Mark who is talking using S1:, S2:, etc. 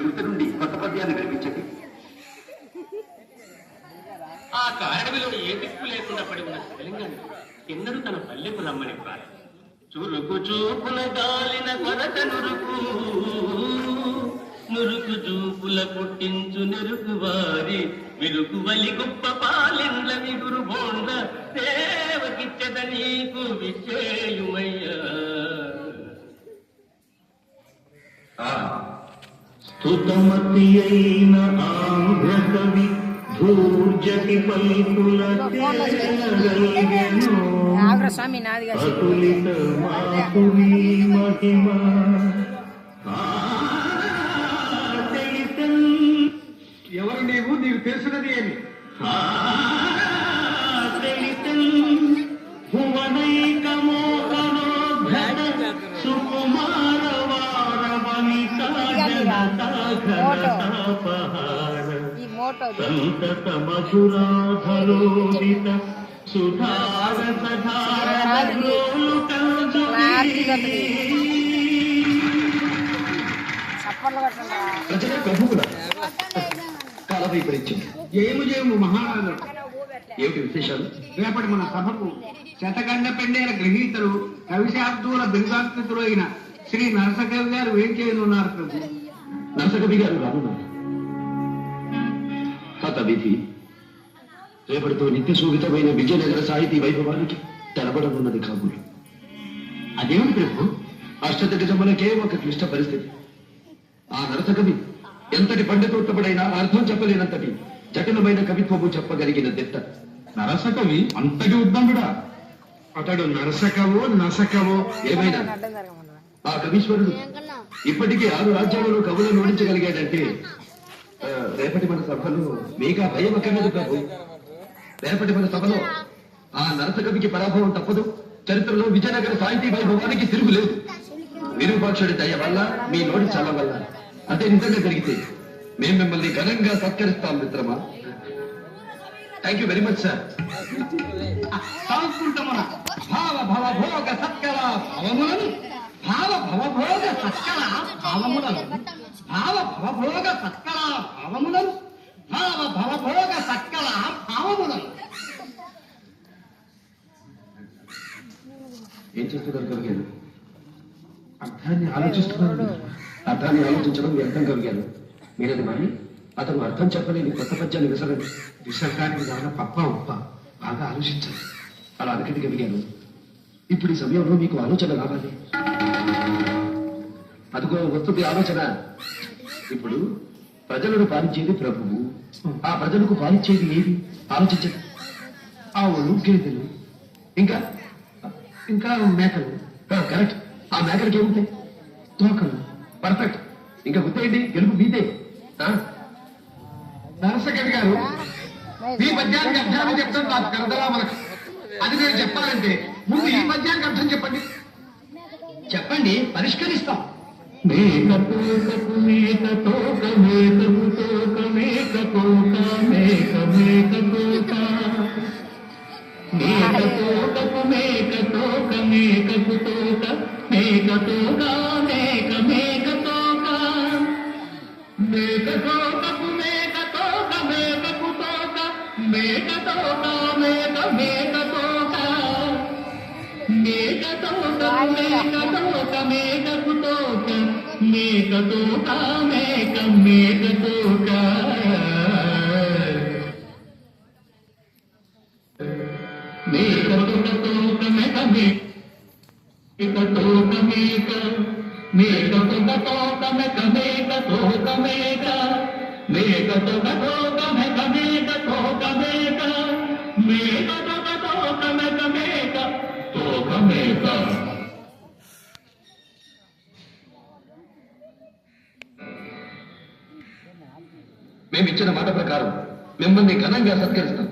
S1: శృతి నుండి కొత్త పద్యాన్ని వినిపించండి.
S2: ఆ కారణవిలో ఏ దిక్కు లేకుండా పడి ఉన్న శివలింగాన్ని ఎన్నడూ తన పల్లెకు రమ్మని ప్రార్థన. చురుకు చూపుల గాలిన కొరత నురుకు, నురుకు చూపుల పుట్టించు నెరుకు వారి విరుకు వలి గొప్ప పాలెండ్ల విగురు బోండ్ల దేవకిచ్చద నీకు విచ్చేయుమయ్యా.
S1: స్తుతమతి అయిన ఆంధ్ర కవి భూర్జటి పల్కుల అతులిత మాతుని మహిమ
S3: ఎవరు నీవు? నీకు తెలిసినది ఏమి?
S1: సంతత మధురాధరోదిత సుధార ప్రజల ప్రభువుల కాలవైపరీత్యం
S3: జయము జయము మహారాజు.
S1: ఏమిటి విశేషాలు?
S3: రేపటి మన సభకు శతగండ పెండేల గ్రహీతలు కవిశాబ్దుల బిరుదాకృతులు అయిన శ్రీ నరసకవి గారు ఏం చేయనున్నారు ప్రభు?
S1: నరసకవి గారు రానున్నారు. హత విధి రేపటితో నిత్య శోభితమైన విజయనగర సాహితీ వైభవానికి తెరపడనున్నది కాబోలు.
S3: అదేమిటి ప్రభు?
S1: అష్టదిగ్గజములకే ఒక క్లిష్ట పరిస్థితి. ఆ నరసకవి ఎంతటి పండితోత్తముడైనా అర్థం చెప్పలేనంతటి జటిలమైన కవిత్వము చెప్పగలిగిన దిట్ట.
S3: నరసకవి అంతటి ఉద్దండుడా? అతడు నరసకవో నసకవో
S1: ఏమైనా ఆ కవీశ్వరుడు ఇప్పటికీ 6 రాజ్యాలలో కవులను ఓడించగలిగాడంటే రేపటి మన సభలో మీకా భయం అక్కర్లేదు ప్రభు. రేపటి మన సభలో ఆ నరసకవికి పరాభవం తప్పదు. చరిత్రలో విజయనగర సాహితీ వైభవానికి తిరుగులేదు. విరూపాక్షుడి దయ వల్ల, మీ నోటి చల్ల వల్ల అదే నిజంగా జరిగితే మేము మిమ్మల్ని ఘనంగా సత్కరిస్తాం మిత్రమా. Thank you very much sir.
S3: సంస్కృతమున భావ భవభోగ సత్కల భావములను భావ భవభోగ సత్కల భావములను భావ భవభోగ సత్కల భావములను భావ భవభోగ సత్కల భావములను.
S1: ఏం చేస్తున్నారు కలిగాను? అర్థాన్ని ఆలోచిస్తున్నారు. అర్థాన్ని ఆలోచించడం వ్యర్థం కలిగాను. మీరది మరి అతను అర్థం చెప్పలేని కొత్త పద్యాన్ని విసరండి.
S3: విసర్గానికి దాని పప్ప ఉప్ప బాగా ఆలోచించాలి.
S1: అలా అదకటి కలిగాను. ఇప్పుడు ఈ సమయంలో మీకు ఆలోచన రావాలి. అదిగో వస్తుంది ఆలోచన. ఇప్పుడు ప్రజలను పాలించేది ప్రభువు. ఆ ప్రజలకు పాలించేది ఏది? ఆలోచించండి.
S3: ఆవులు, గేదెలు,
S1: ఇంకా
S3: ఇంకా మేకలు.
S1: కరెక్ట్. ఆ మేకలకి ఏముంటాయి?
S3: తోకలు.
S1: పర్ఫెక్ట్. ఇంకా గుర్తేయండి, గెలుపు మీదే.
S3: నరసకవి గారు, మీ పద్యానికి అర్థాన్ని చెప్తాను నాకు కరదలా మనకు. అది నేను చెప్పాలంటే ముందు ఈ పద్యానికి అర్థం చెప్పండి. చెప్పండి, పరిష్కరిస్తాం.
S1: మేమిచ్చిన మాట ప్రకారం మిమ్మల్ని ఘనంగా సత్కరిస్తాం.